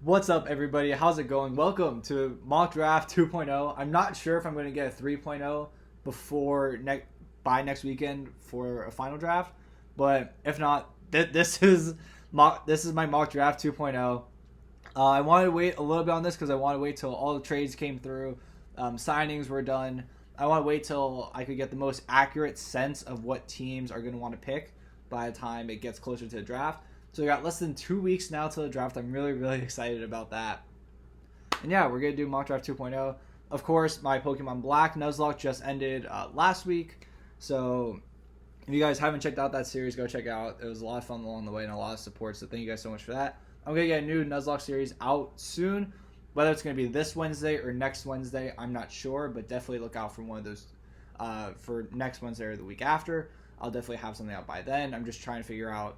What's up, everybody? How's it going? Welcome to Mock Draft 2.0. I'm not sure if I'm going to get a 3.0 by next weekend for a final draft, but if not, this is my Mock Draft 2.0. I wanted to wait a little bit on this because I want to wait till all the trades came through, signings were done. I want to wait till I could get the most accurate sense of what teams are going to want to pick by the time it gets closer to the draft. So we got less than 2 weeks now till the draft. I'm really, really excited about that. And yeah, we're going to do Mock Draft 2.0. Of course, my Pokemon Black Nuzlocke just ended last week. So if you guys haven't checked out that series, go check it out. It was a lot of fun along the way and a lot of support. So thank you guys so much for that. I'm going to get a new Nuzlocke series out soon. Whether it's going to be this Wednesday or next Wednesday, I'm not sure. But definitely look out for one of those for next Wednesday or the week after. I'll definitely have something out by then. I'm just trying to figure out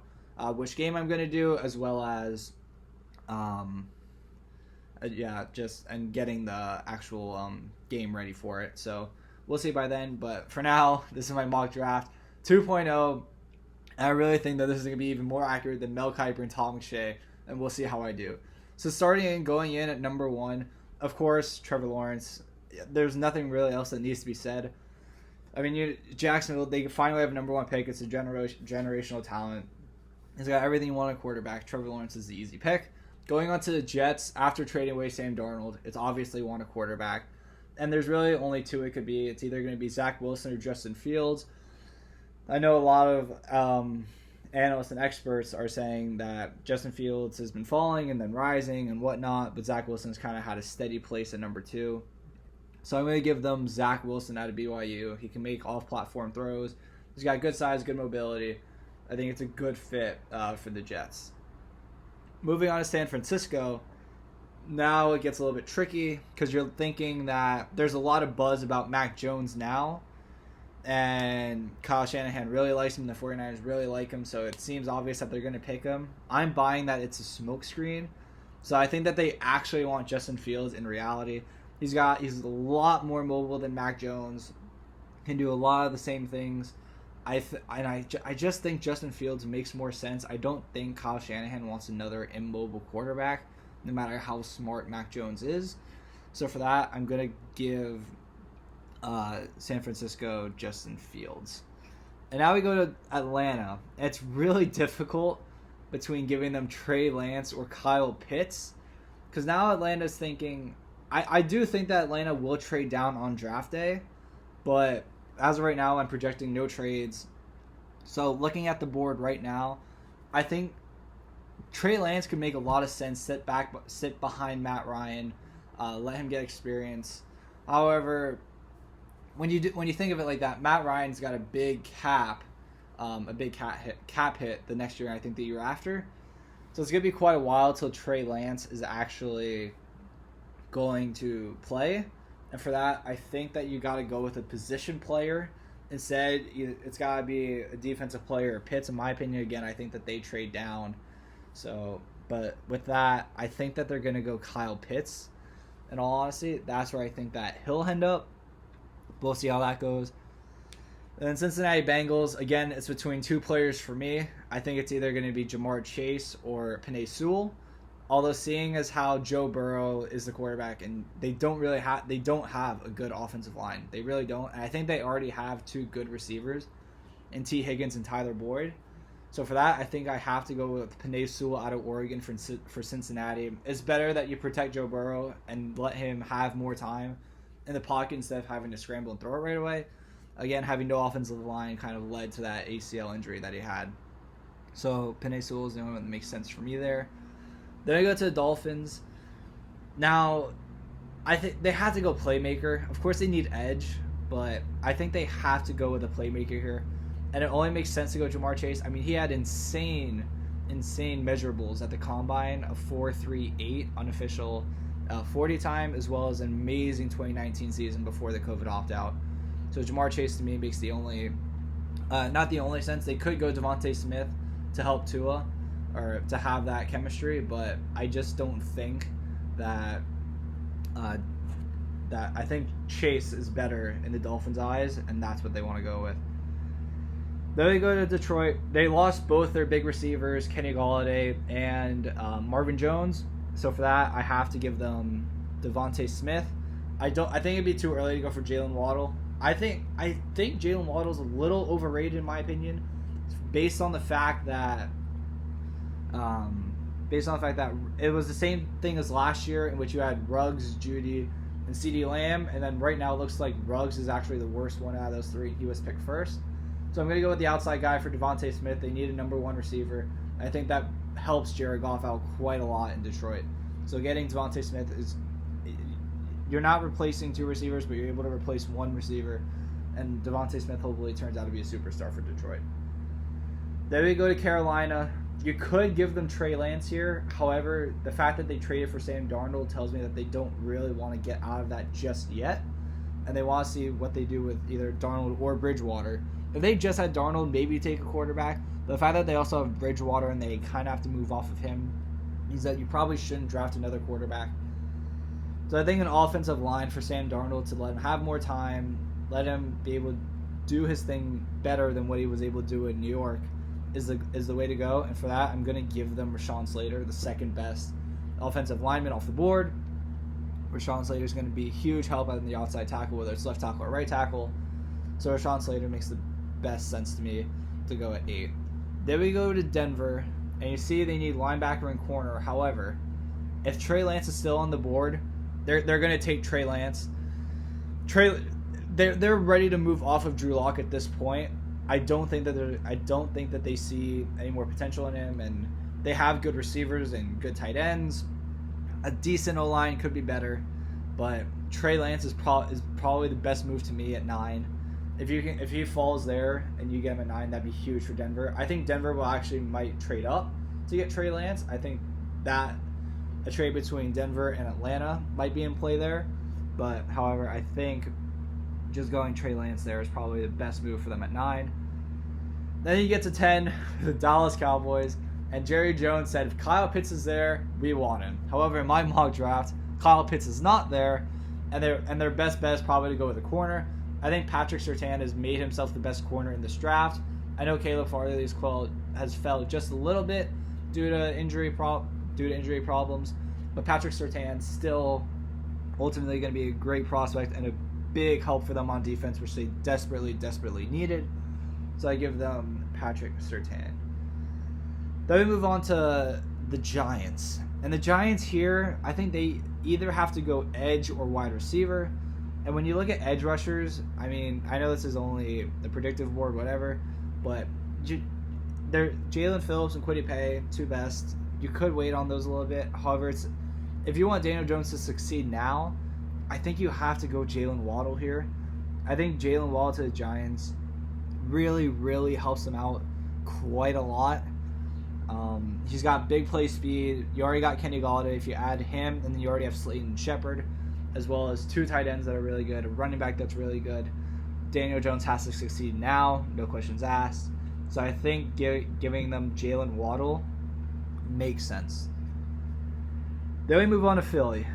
which game I'm going to do, as well as, getting the actual game ready for it. So we'll see by then. But for now, this is my mock draft 2.0. And I really think that this is going to be even more accurate than Mel Kiper and Todd McShay, and we'll see how I do. So going in at number 1, of course, Trevor Lawrence. There's nothing really else that needs to be said. I mean, Jacksonville, they finally have a number 1 pick. It's a generational talent. He's got everything you want in a quarterback. Trevor Lawrence is the easy pick. Going on to the Jets, after trading away Sam Darnold, it's obviously want a quarterback. And there's really only 2 it could be. It's either going to be Zach Wilson or Justin Fields. I know a lot of analysts and experts are saying that Justin Fields has been falling and then rising and whatnot, but Zach Wilson's kind of had a steady place at number 2. So I'm going to give them Zach Wilson out of BYU. He can make off-platform throws. He's got good size, good mobility. I think it's a good fit for the Jets. Moving on to San Francisco, now it gets a little bit tricky because you're thinking that there's a lot of buzz about Mac Jones now, and Kyle Shanahan really likes him, the 49ers really like him, so it seems obvious that they're going to pick him. I'm buying that it's a smokescreen, so I think that they actually want Justin Fields in reality. He's a lot more mobile than Mac Jones, can do a lot of the same things. I just think Justin Fields makes more sense. I don't think Kyle Shanahan wants another immobile quarterback, no matter how smart Mac Jones is. So for that, I'm going to give San Francisco Justin Fields. And now we go to Atlanta. It's really difficult between giving them Trey Lance or Kyle Pitts, because now Atlanta's thinking, I do think that Atlanta will trade down on draft day, but as of right now, I'm projecting no trades. So looking at the board right now, I think Trey Lance could make a lot of sense. Sit behind Matt Ryan, let him get experience. However, when you think of it like that, Matt Ryan's got a big cap hit the next year, and I think the year after. So it's gonna be quite a while till Trey Lance is actually going to play. And for that, I think that you got to go with a position player. Instead, it's got to be a defensive player or Pitts, in my opinion. Again, I think that they trade down. So, but with that, I think that they're going to go Kyle Pitts. In all honesty, that's where I think that he'll end up. We'll see how that goes. And then Cincinnati Bengals, again, it's between 2 players for me. I think it's either going to be Jamar Chase or Penei Sewell. Although seeing as how Joe Burrow is the quarterback, and they don't have a good offensive line. They really don't. And I think they already have 2 good receivers in T. Higgins and Tyler Boyd. So for that, I think I have to go with Penei Sewell out of Oregon for Cincinnati. It's better that you protect Joe Burrow and let him have more time in the pocket instead of having to scramble and throw it right away. Again, having no offensive line kind of led to that ACL injury that he had. So Penei Sewell is the only one that makes sense for me there. Then I go to the Dolphins. Now, I think they have to go playmaker. Of course, they need edge, but I think they have to go with a playmaker here. And it only makes sense to go Jamar Chase. I mean, he had insane measurables at the Combine, a 4.38 unofficial 40 time, as well as an amazing 2019 season before the COVID opt-out. So Jamar Chase, to me, makes the only, not the only sense. They could go Devontae Smith to help Tua, or to have that chemistry, but I just don't think that I think Chase is better in the Dolphins' eyes, and that's what they want to go with. Then they go to Detroit. They lost both their big receivers, Kenny Golladay and Marvin Jones. So for that, I have to give them Devontae Smith. I think it'd be too early to go for Jalen Waddle. I think Jalen Waddle's a little overrated in my opinion, based on the fact that it was the same thing as last year, in which you had Ruggs, Judy, and CeeDee Lamb, and then right now it looks like Ruggs is actually the worst one out of those three. He was picked first. So I'm going to go with the outside guy for Devontae Smith. They need a number one receiver. I think that helps Jared Goff out quite a lot in Detroit. So getting Devontae Smith is, you're not replacing two receivers, but you're able to replace one receiver. And Devontae Smith hopefully turns out to be a superstar for Detroit. Then we go to Carolina. You could give them Trey Lance here. However, the fact that they traded for Sam Darnold tells me that they don't really want to get out of that just yet. And they want to see what they do with either Darnold or Bridgewater. If they just had Darnold, maybe take a quarterback. But the fact that they also have Bridgewater and they kind of have to move off of him means that you probably shouldn't draft another quarterback. So I think an offensive line for Sam Darnold to let him have more time, let him be able to do his thing better than what he was able to do in New York is the way to go. And for that, I'm going to give them Rashawn Slater, the second best offensive lineman off the board. Rashawn Slater is going to be a huge help on the outside tackle, whether it's left tackle or right tackle. So Rashawn Slater makes the best sense to me to go at 8. Then we go to Denver, and you see they need linebacker and corner. However, if Trey Lance is still on the board, they're going to take Trey Lance. They're ready to move off of Drew Lock at this point. I don't think that they see any more potential in him, and they have good receivers and good tight ends. A decent O-line could be better, but Trey Lance is probably the best move to me at 9. If he falls there and you get him at 9, that'd be huge for Denver. I think Denver might trade up to get Trey Lance. I think that a trade between Denver and Atlanta might be in play there. But however, I think just going Trey Lance there is probably the best move for them at 9. Then you get to 10, the Dallas Cowboys, and Jerry Jones said, if Kyle Pitts is there, we want him. However, in my mock draft, Kyle Pitts is not there, and their best bet is probably to go with a corner. I think Patrick Surtain has made himself the best corner in this draft. I know Caleb Farley has fell just a little bit due to injury problems, but Patrick Surtain still ultimately going to be a great prospect and a big help for them on defense, which they desperately needed. So I give them Patrick Surtain. Then we move on to the Giants. And the Giants here, I think they either have to go edge or wide receiver. And when you look at edge rushers, I mean, I know this is only the predictive board, whatever, but they're Jalen Phillips and Kwity Paye, two best. You could wait on those a little bit. However, if you want Daniel Jones to succeed now, I think you have to go Jalen Waddle here. I think Jalen Waddle to the Giants really helps them out quite a lot. He's got big play speed. You already got Kenny Golladay. If you add him, and then you already have Slayton Shepard, as well as two tight ends that are really good, a running back that's really good. Daniel Jones has to succeed now, no questions asked. So I think giving them Jalen Waddle makes sense. Then we move on to Philly.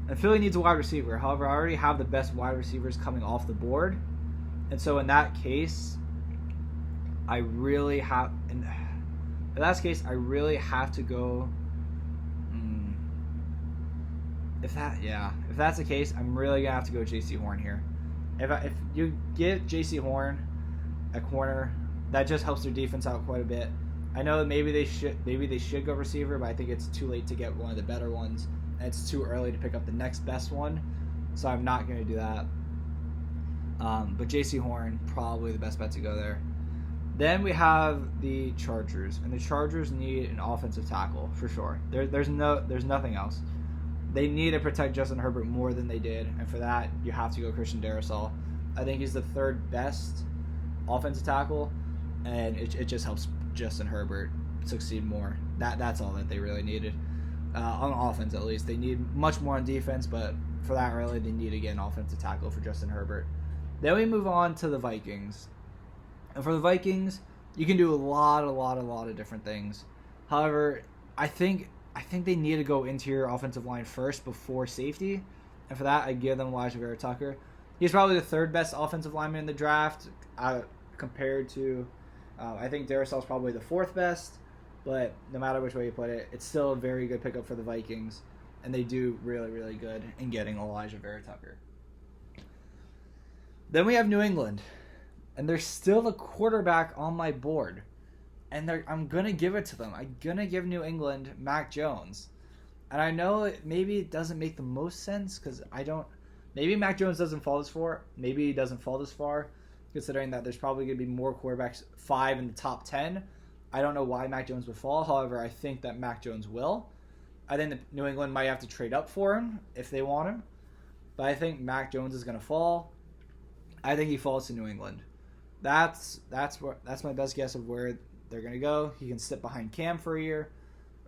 And Philly needs a wide receiver. However, I already have the best wide receivers coming off the board. And so in that case, I really have to go. If that's the case, I'm really gonna have to go J.C. Horn here. If you get J.C. Horn at corner, that just helps their defense out quite a bit. I know that maybe they should go receiver, but I think it's too late to get one of the better ones, and it's too early to pick up the next best one. So I'm not gonna do that. But J.C. Horn, probably the best bet to go there. Then we have the Chargers, and the Chargers need an offensive tackle for sure. There's nothing else. They need to protect Justin Herbert more than they did, and for that, you have to go Christian Darrisaw. I think he's the third best offensive tackle, and it just helps Justin Herbert succeed more. That's all that they really needed. On offense, at least. They need much more on defense, but for that really, they need to get an offensive tackle for Justin Herbert. Then we move on to the Vikings. And for the Vikings, you can do a lot of different things. However, I think they need to go interior offensive line first before safety. And for that, I give them Elijah Vera Tucker. He's probably the third best offensive lineman in the draft compared to, I think Darrisaw is probably the fourth best. But no matter which way you put it, it's still a very good pickup for the Vikings. and they do really, really good in getting Elijah Vera Tucker. Then we have New England, and they're still the quarterback on my board, and I'm going to give it to them. I'm going to give New England Mac Jones. And I know maybe it doesn't make the most sense because maybe Mac Jones doesn't fall this far. Maybe he doesn't fall this far, considering that there's probably going to be more quarterbacks 5 in the top 10. I don't know why Mac Jones would fall. However, I think that Mac Jones will. I think that New England might have to trade up for him if they want him. But I think Mac Jones is going to fall. I think he falls to New England. That's my best guess of where they're going to go. He can sit behind Cam for a year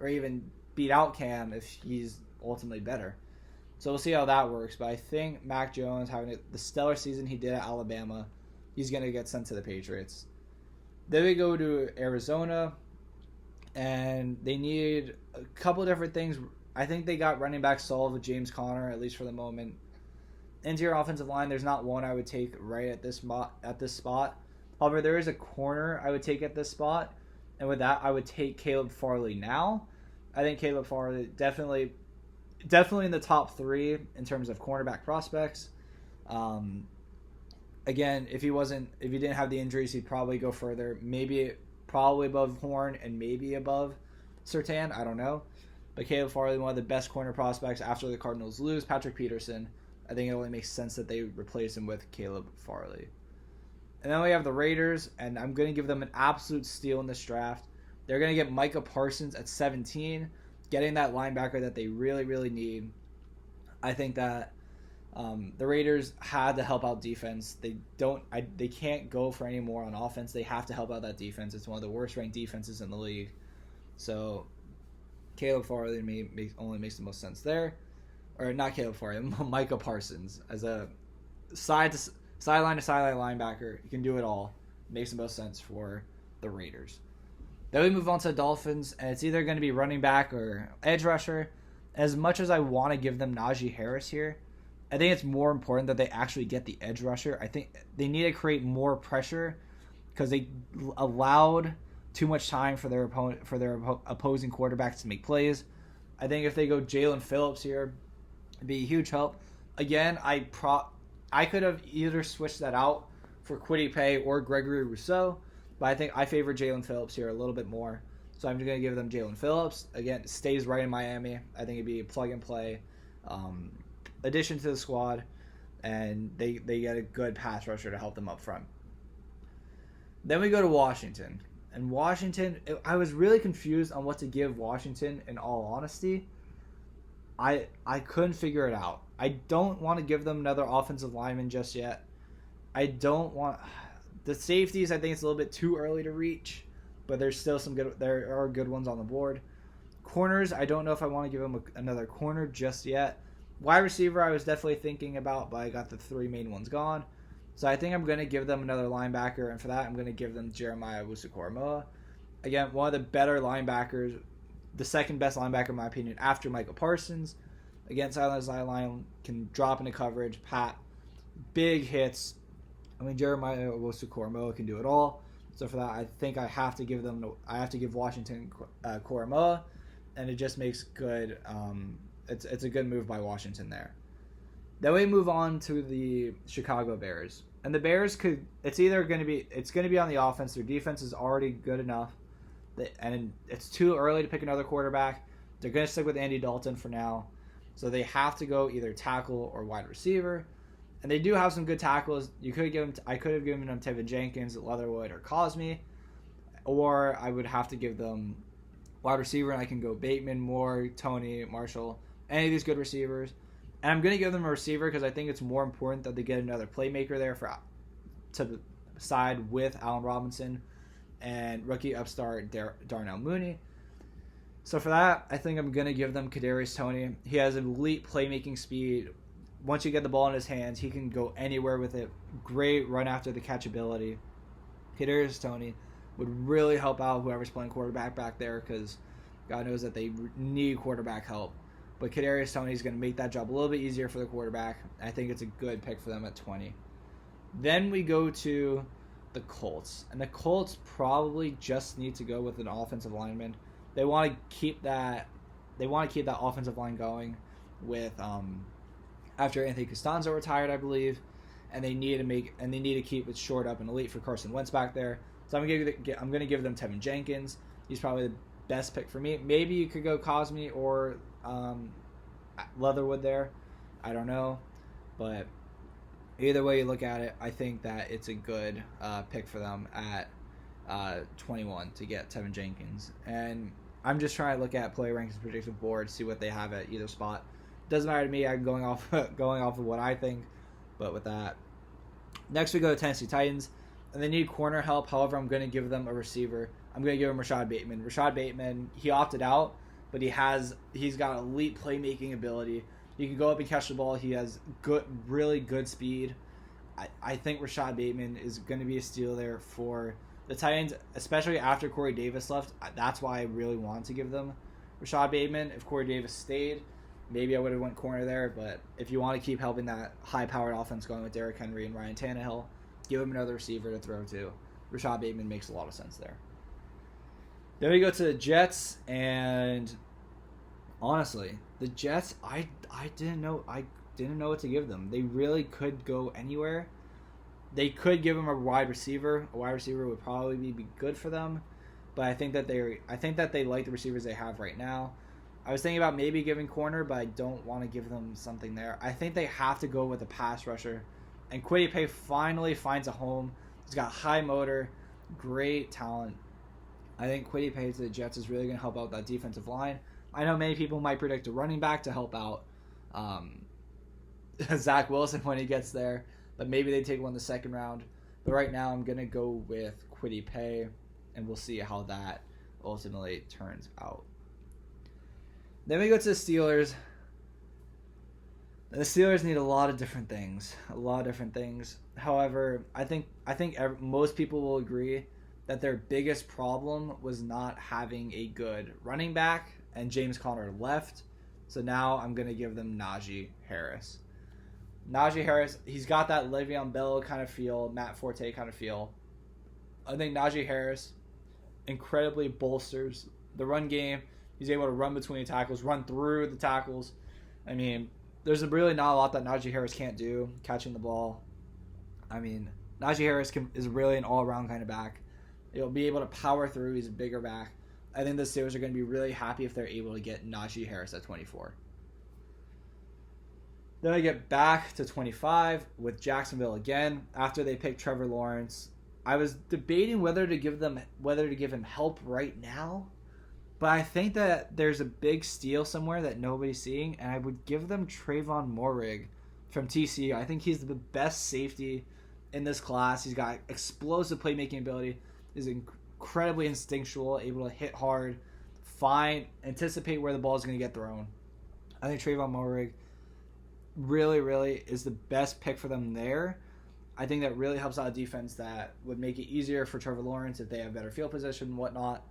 or even beat out Cam if he's ultimately better. So we'll see how that works. But I think Mac Jones, having the stellar season he did at Alabama, he's going to get sent to the Patriots. Then we go to Arizona, and they need a couple different things. I think they got running back solved with James Conner, at least for the moment. Interior offensive line, there's not one I would take right at this spot. However, there is a corner I would take at this spot, and with that, I would take Caleb Farley now. I think Caleb Farley definitely in the top 3 in terms of cornerback prospects. Again, if he didn't have the injuries, he'd probably go further. Probably above Horn and maybe above Surtain. I don't know. But Caleb Farley, one of the best corner prospects after the Cardinals lose Patrick Peterson. I think it only makes sense that they replace him with Caleb Farley. And then we have the Raiders, and I'm going to give them an absolute steal in this draft. They're going to get Micah Parsons at 17, getting that linebacker that they really, really need. I think that the Raiders had to help out defense. They can't go for any more on offense. They have to help out that defense. It's one of the worst ranked defenses in the league. So Caleb Farley to me only makes the most sense there. Or not Caleb Farley, Micah Parsons as a sideline to sideline linebacker. You can do it all. Makes the most sense for the Raiders. Then we move on to the Dolphins, and it's either going to be running back or edge rusher. As much as I want to give them Najee Harris here, I think it's more important that they actually get the edge rusher. I think they need to create more pressure because they allowed too much time for their opposing quarterbacks to make plays. I think if they go Jalen Phillips here, it'd be a huge help. Again, I could have either switched that out for Kwity Paye or Gregory Rousseau, but I think I favor Jalen Phillips here a little bit more. So I'm just going to give them Jalen Phillips. Again, stays right in Miami. I think it'd be a plug-and-play addition to the squad, and they get a good pass rusher to help them up front. Then we go to Washington. And Washington, I was really confused on what to give Washington, in all honesty. I couldn't figure it out. I don't want to give them another offensive lineman just yet. I don't want... The safeties, I think it's a little bit too early to reach, but there's still there are good ones on the board. Corners, I don't know if I want to give them another corner just yet. Wide receiver, I was definitely thinking about, but I got the 3 main ones gone. So I think I'm going to give them another linebacker, and for that, I'm going to give them Jeremiah Owusu-Koramoah. Again, one of the better linebackers, the second best linebacker in my opinion after Michael Parsons. Again, sideline can drop into coverage, pat, big hits. I mean, Jeremiah Owusu-Koramoah can do it all. So for that, I think I have to give Washington Koramoah, and it just makes good. It's a good move by Washington there. Then we move on to the Chicago Bears, and the Bears it's going to be on the offense. Their defense is already good enough, and it's too early to pick another quarterback. They're going to stick with Andy Dalton for now, so they have to go either tackle or wide receiver. And they do have some good tackles. I could have given them Tevin Jenkins, Leatherwood, or Cosme, or I would have to give them wide receiver, and I can go Bateman, Moore, Tony, Marshall, any of these good receivers. And I'm going to give them a receiver because I think it's more important that they get another playmaker there to side with Allen Robinson and rookie upstart Darnell Mooney. So for that, I think I'm going to give them Kadarius Toney. He has elite playmaking speed. Once you get the ball in his hands, he can go anywhere with it. Great run after the catch ability. Kadarius Toney would really help out whoever's playing quarterback back there because God knows that they need quarterback help. But Kadarius Toney is going to make that job a little bit easier for the quarterback. I think it's a good pick for them at 20. Then we go to the Colts. And the Colts probably just need to go with an offensive lineman. They want to keep that they want to keep that offensive line going with after Anthony Costanzo retired, I believe, and they need to keep it short up and elite for Carson Wentz back there. So I'm gonna give them Tevin Jenkins. He's probably the best pick for me. Maybe you could go Cosme or Leatherwood there. I don't know, but either way you look at it, I think that it's a good pick for them at 21 to get Tevin Jenkins. And I'm just trying to look at player rankings predictive board, see what they have at either spot. Doesn't matter to me. I'm going off of what I think. But with that, next we go to Tennessee Titans, and they need corner help. However, I'm going to give them a receiver. I'm going to give him Rashad Bateman. Rashad Bateman, he opted out, but he's got elite playmaking ability. He can go up and catch the ball. He has really good speed. I think Rashad Bateman is going to be a steal there for the Titans, especially after Corey Davis left. That's why I really wanted to give them Rashad Bateman. If Corey Davis stayed, maybe I would have went corner there. But if you want to keep helping that high-powered offense going with Derrick Henry and Ryan Tannehill, give him another receiver to throw to. Rashad Bateman makes a lot of sense there. Then we go to the Jets, and honestly, the Jets, I didn't know what to give them. They really could go anywhere. They could give them a wide receiver. A wide receiver would probably be good for them, but I think that they like the receivers they have right now. I was thinking about maybe giving corner, but I don't want to give them something there. I think they have to go with a pass rusher, and Kwity Paye finally finds a home. He's got high motor, great talent. I think Kwity Paye to the Jets is really going to help out that defensive line. I know many people might predict a running back to help out Zach Wilson when he gets there, but maybe they take one in the second round. But right now I'm going to go with Kwity Paye, and we'll see how that ultimately turns out. Then we go to the Steelers. The Steelers need a lot of different things. However, I think most people will agree that their biggest problem was not having a good running back, and James Conner left. So now I'm going to give them Najee Harris. Najee Harris, he's got that Le'Veon Bell kind of feel, Matt Forte kind of feel. I think Najee Harris incredibly bolsters the run game. He's able to run between the tackles, run through the tackles. I mean, there's really not a lot that Najee Harris can't do, catching the ball. I mean, Najee Harris is really an all-around kind of back. He'll be able to power through. He's a bigger back. I think the Steelers are going to be really happy if they're able to get Najee Harris at 24. Then I get back to 25 with Jacksonville again. After they picked Trevor Lawrence, I was debating whether to give him help right now, but I think that there's a big steal somewhere that nobody's seeing, and I would give them Trayvon Moehrig from TCU. I think he's the best safety in this class. He's got explosive playmaking ability. Is incredibly instinctual, able to hit hard, anticipate where the ball is going to get thrown. I think Trayvon Moehrig really is the best pick for them there. I think that really helps out a defense that would make it easier for Trevor Lawrence if they have better field position and whatnot.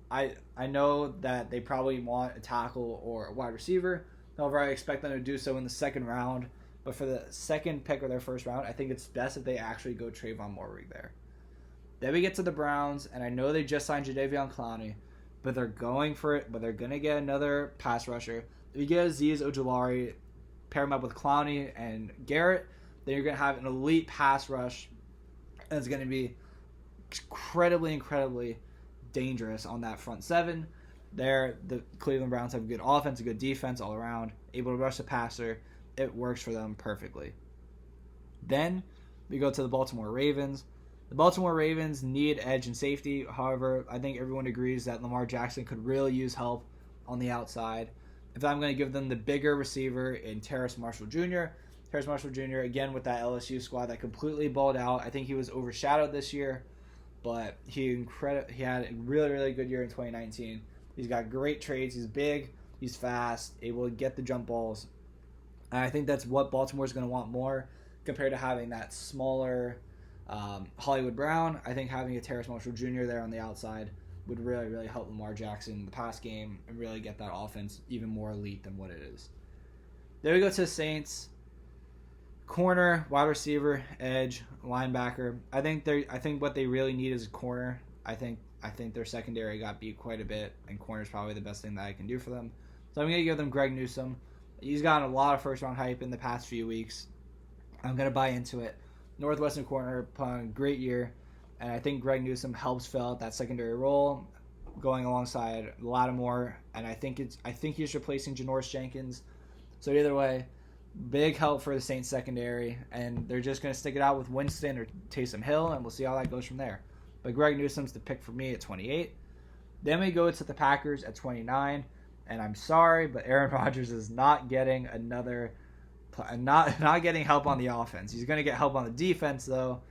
I know that they probably want a tackle or a wide receiver. However, I expect them to do so in the second round. But for the second pick of their first round, I think it's best if they actually go Trayvon Moehrig there. Then we get to the Browns, and I know they just signed Jadeveon Clowney, but they're going for it. But they're going to get another pass rusher. If you get Azeez Ojulari, pair him up with Clowney and Garrett, then you're going to have an elite pass rush, and it's going to be incredibly dangerous on that front seven. There, the Cleveland Browns have a good offense, a good defense all around, able to rush the passer. It works for them perfectly. Then we go to the Baltimore Ravens. The Baltimore Ravens need edge and safety. However, I think everyone agrees that Lamar Jackson could really use help on the outside. If I'm going to give them the bigger receiver in Terrace Marshall Jr., again with that LSU squad that completely balled out. I think he was overshadowed this year, but he had a really good year in 2019. He's got great traits. He's big. He's fast, able to get the jump balls. And I think that's what Baltimore's going to want more compared to having that smaller Hollywood Brown. I think having a Terrace Marshall Jr. there on the outside would really help Lamar Jackson in the pass game and really get that offense even more elite than what it is. There we go to the Saints. Corner, wide receiver, edge, linebacker. I think what they really need is a corner. I think their secondary got beat quite a bit, and corner is probably the best thing that I can do for them. So I'm going to give them Greg Newsome. He's gotten a lot of first-round hype in the past few weeks. I'm going to buy into it. Northwestern corner, put on a great year. And I think Greg Newsome helps fill out that secondary role, going alongside Lattimore. And I think he's replacing Janoris Jenkins. So either way, big help for the Saints secondary. And they're just going to stick it out with Winston or Taysom Hill, and we'll see how that goes from there. But Greg Newsome's the pick for me at 28. Then we go to the Packers at 29. And I'm sorry, but Aaron Rodgers is not getting not getting help on the offense. He's going to get help on the defense, though,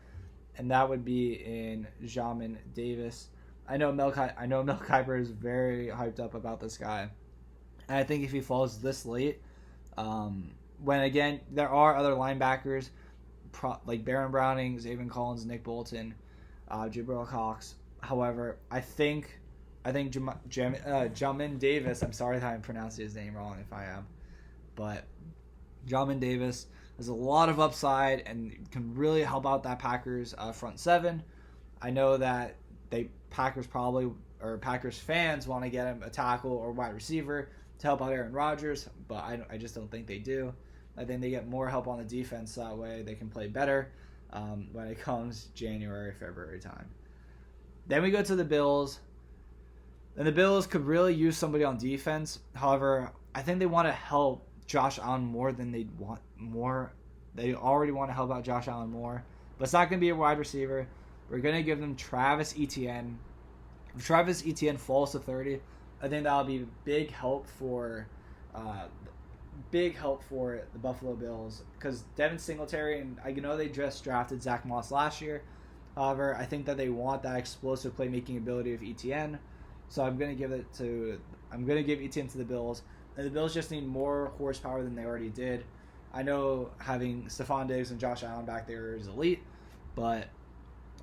and that would be in Jamin Davis. I know Mel Kiper is very hyped up about this guy. And I think if he falls this late, when, again, there are other linebackers, like Baron Browning, Zaven Collins, Nick Bolton, Jabril Cox. However, I think Jamin Davis, I'm sorry that I'm pronouncing his name wrong if I am, but Jamin Davis has a lot of upside and can really help out that Packers front seven. I know that Packers fans want to get him a tackle or wide receiver to help out Aaron Rodgers, but I just don't think they do. I think they get more help on the defense, that way they can play better when it comes January, February time. Then we go to the Bills. And the Bills could really use somebody on defense. However, I think they want to help Josh Allen more than they want more. They already want to help out Josh Allen more. But it's not going to be a wide receiver. We're going to give them Travis Etienne. If Travis Etienne falls to 30, I think that'll be big help for the Buffalo Bills. Because Devin Singletary, and I know they just drafted Zach Moss last year. However, I think that they want that explosive playmaking ability of Etienne. So I'm gonna give Etienne to the Bills. And the Bills just need more horsepower than they already did. I know having Stephon Diggs and Josh Allen back there is elite, but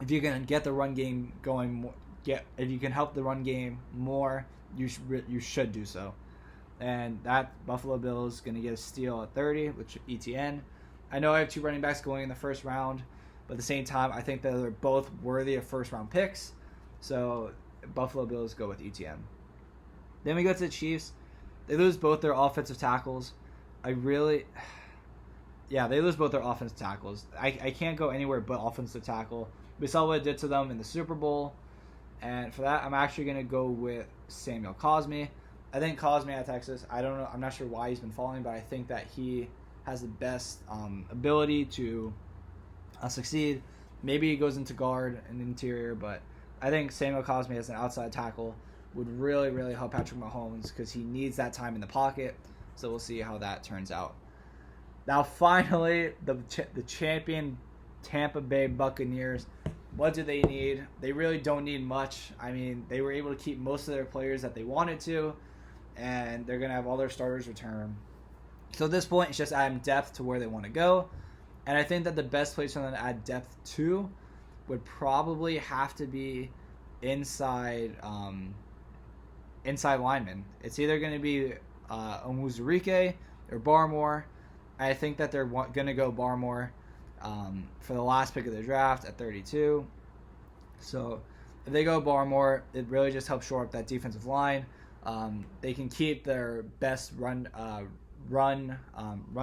if you can get the run game going, if you can help the run game more, you should do so. And that Buffalo Bills is gonna get a steal at 30 with Etienne. I know I have two running backs going in the first round, but at the same time, I think that they're both worthy of first round picks. So Buffalo Bills go with Etienne. Then we go to the Chiefs. They lose both their offensive tackles. They lose both their offensive tackles. I can't go anywhere but offensive tackle. We saw what it did to them in the Super Bowl. And for that, I'm actually going to go with Samuel Cosmi. I think Cosmi at Texas, I don't know. I'm not sure why he's been falling, but I think that he has the best ability to succeed. Maybe he goes into guard and interior, but I think Samuel Cosmi as an outside tackle would really, really help Patrick Mahomes because he needs that time in the pocket. So we'll see how that turns out. Now, finally, the champion Tampa Bay Buccaneers. What do they need? They really don't need much. I mean, they were able to keep most of their players that they wanted to, and they're going to have all their starters return. So at this point, it's just adding depth to where they want to go. And I think that the best place for them to add depth to would probably have to be inside linemen. It's either going to be Onwuzurike or Barmore. I think that they're going to go Barmore for the last pick of the draft at 32. So if they go Barmore, it really just helps shore up that defensive line. They can keep their best run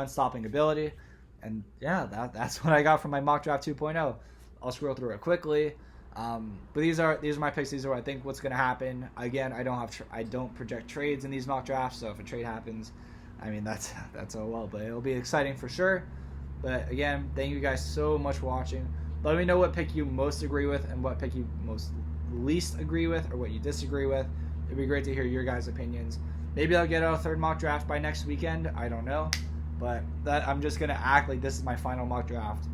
stopping ability. And yeah, that's what I got from my mock draft 2.0. I'll scroll through it quickly. But these are my picks. These are what I think what's going to happen. Again, I don't project trades in these mock drafts. So if a trade happens, I mean that's oh well. But it'll be exciting for sure. But again, thank you guys so much for watching. Let me know what pick you most agree with and what pick you most least agree with, or what you disagree with. It'd be great to hear your guys' opinions. Maybe I'll get out a third mock draft by next weekend. I don't know. But I'm just going to act like this is my final mock draft.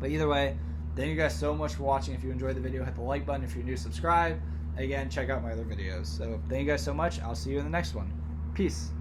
But either way, thank you guys so much for watching. If you enjoyed the video, hit the like button. If you're new, subscribe. Again, check out my other videos. So thank you guys so much. I'll see you in the next one. Peace.